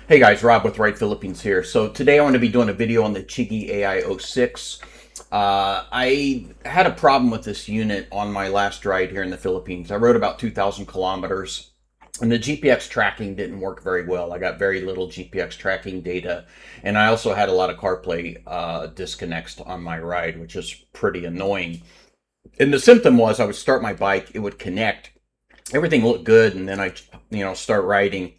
Hey guys, Rob with Right Philippines here. So today I want to be doing a video on the Chigee AIO-6. I had a problem with this unit on my last ride here in the Philippines. I rode about 2,000 kilometers and the GPX tracking didn't work very well. I got very little GPX tracking data, and I also had a lot of CarPlay disconnects on my ride, which is pretty annoying. And the symptom was I would start my bike, it would connect, everything looked good, and then I, start riding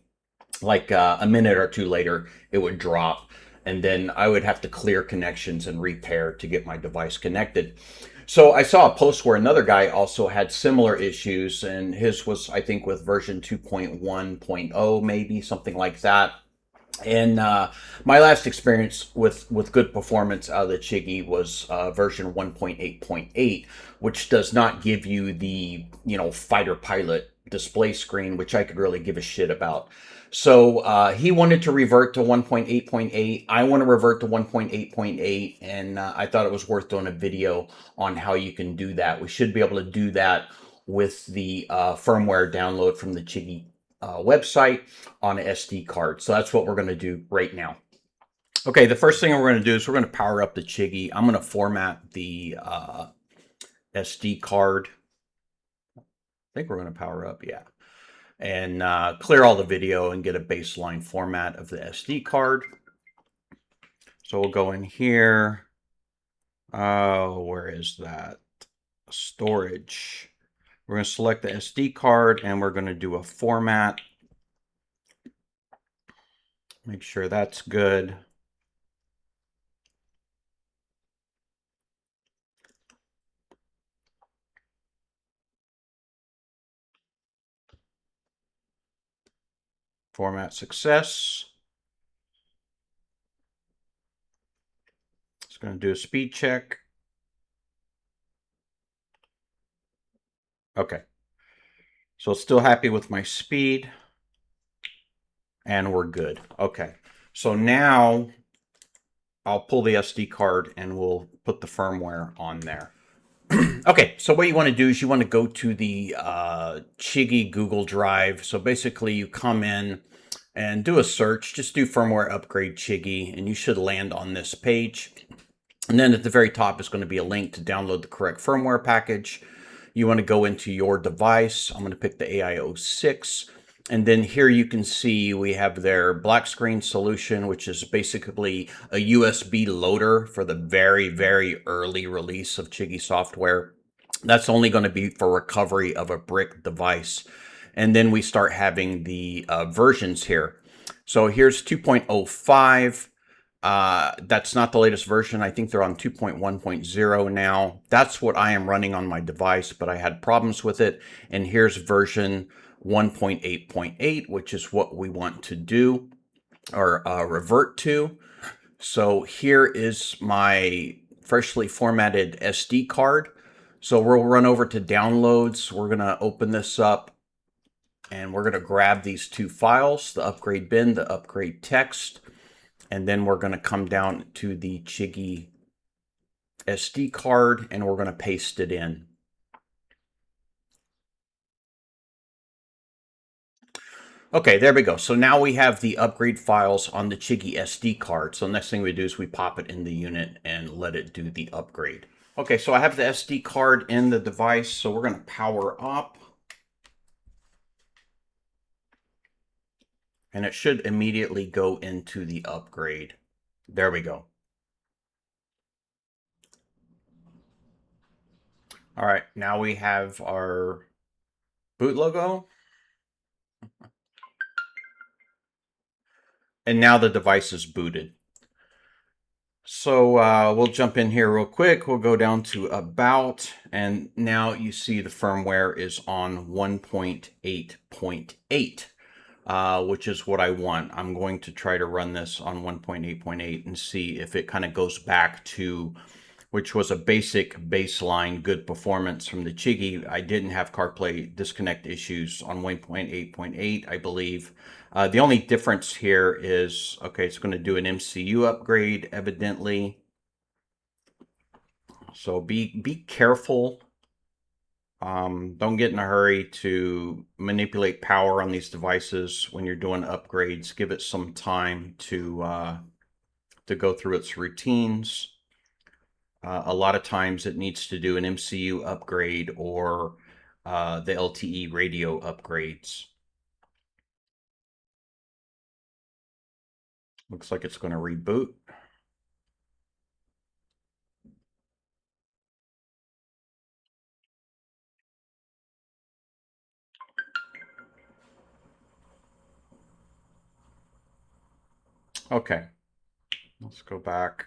like a minute or two later, it would drop. And then I would have to clear connections and repair to get my device connected. So I saw a post where another guy also had similar issues, and his was, I think, with version 2.1.0, maybe something like that. And my last experience with good performance out of the Chigee was version 1.8.8, which does not give you the fighter pilot display screen, which I could really give a shit about. So he wanted to revert to 1.8.8. I want to revert to 1.8.8, and I thought it was worth doing a video on how you can do that. We should be able to do that with the firmware download from the Chigee website on an SD card. So that's what we're going to do right now. Okay, the first thing we're going to do is we're going to power up the Chigee. I'm going to format the SD card. I think we're going to power up, yeah. And clear all the video and get a baseline format of the SD card. So we'll go in here. Oh, where is that? Storage. We're going to select the SD card and we're going to do a format. Make sure that's good. Format success. It's going to do a speed check. Okay. So it's still happy with my speed. And we're good. Okay. So now I'll pull the SD card and we'll put the firmware on there. Okay, so what you want to do is you want to go to the Chigee Google Drive. So basically you come in and do a search. Just do firmware upgrade Chigee and you should land on this page. And then at the very top is going to be a link to download the correct firmware package. You want to go into your device. I'm going to pick the AIO-6. And then here you can see we have their black screen solution, which is basically a USB loader for the very, very early release of Chigee software. That's only going to be for recovery of a brick device. And then we start having the versions here. So here's 2.05. That's not the latest version. I think they're on 2.1.0 now. That's what I am running on my device, but I had problems with it. And here's version 1.8.8, which is what we want to do or revert to. So here is my freshly formatted SD card. So we'll run over to downloads. We're going to open this up and we're going to grab these two files, the upgrade bin, the upgrade text. And then we're going to come down to the Chigee SD card and we're going to paste it in. Okay, there we go. So now we have the upgrade files on the Chigee SD card. So next thing we do is we pop it in the unit and let it do the upgrade. Okay, so I have the SD card in the device. So we're going to power up. And it should immediately go into the upgrade. There we go. All right, now we have our boot logo. And now the device is booted. So we'll jump in here real quick. We'll go down to About, and now you see the firmware is on 1.8.8, which is what I want. I'm going to try to run this on 1.8.8 and see if it kind of goes back to, which was a basic baseline good performance from the Chigee. I didn't have CarPlay disconnect issues on 1.8.8, I believe. The only difference here is, okay, it's going to do an MCU upgrade, evidently. So be careful. Don't get in a hurry to manipulate power on these devices when you're doing upgrades. Give it some time to go through its routines. A lot of times it needs to do an MCU upgrade or the LTE radio upgrades. Looks like it's going to reboot. Okay, let's go back.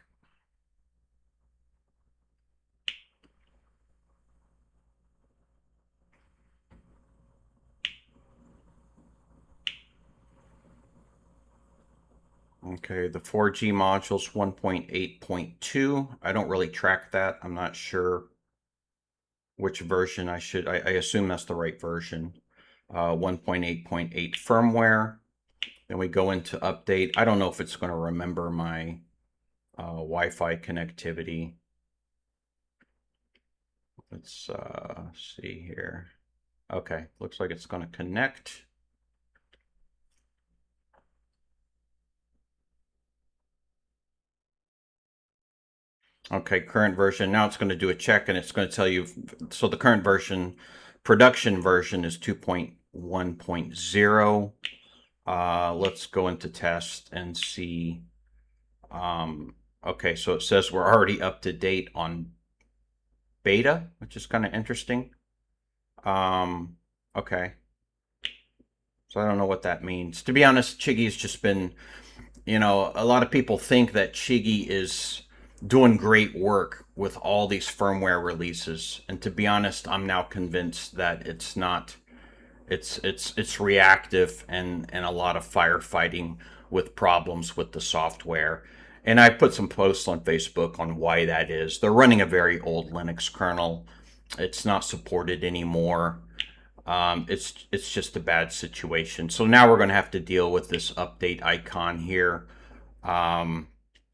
Okay, the 4G module's 1.8.2. I don't really track that. I'm not sure which version I should. I assume that's the right version. 1.8.8 firmware. Then we go into update. I don't know if it's going to remember my Wi-Fi connectivity. Let's see here. Okay, looks like it's going to connect. Okay, current version. Now it's going to do a check and it's going to tell you. So the current version, production version is 2.1.0. Let's go into test and see. Okay, so it says we're already up to date on beta, which is kind of interesting. Okay. So I don't know what that means. To be honest, Chigee's just been, a lot of people think that Chigee is doing great work with all these firmware releases. And to be honest, I'm now convinced that it's not. It's reactive and a lot of firefighting with problems with the software. And I put some posts on Facebook on why that is. They're running a very old Linux kernel. It's not supported anymore. It's just a bad situation. So now we're going to have to deal with this update icon here,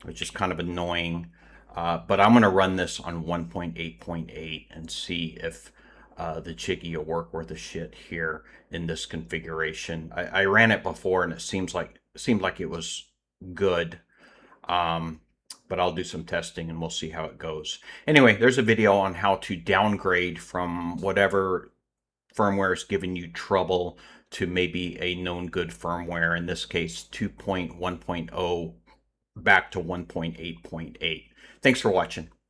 which is kind of annoying. But I'm going to run this on 1.8.8 and see if the Chigee will work worth a shit here in this configuration. I ran it before and it seemed like it was good. But I'll do some testing and we'll see how it goes. Anyway, there's a video on how to downgrade from whatever firmware is giving you trouble to maybe a known good firmware, in this case 2.1.0 back to 1.8.8. Thanks for watching.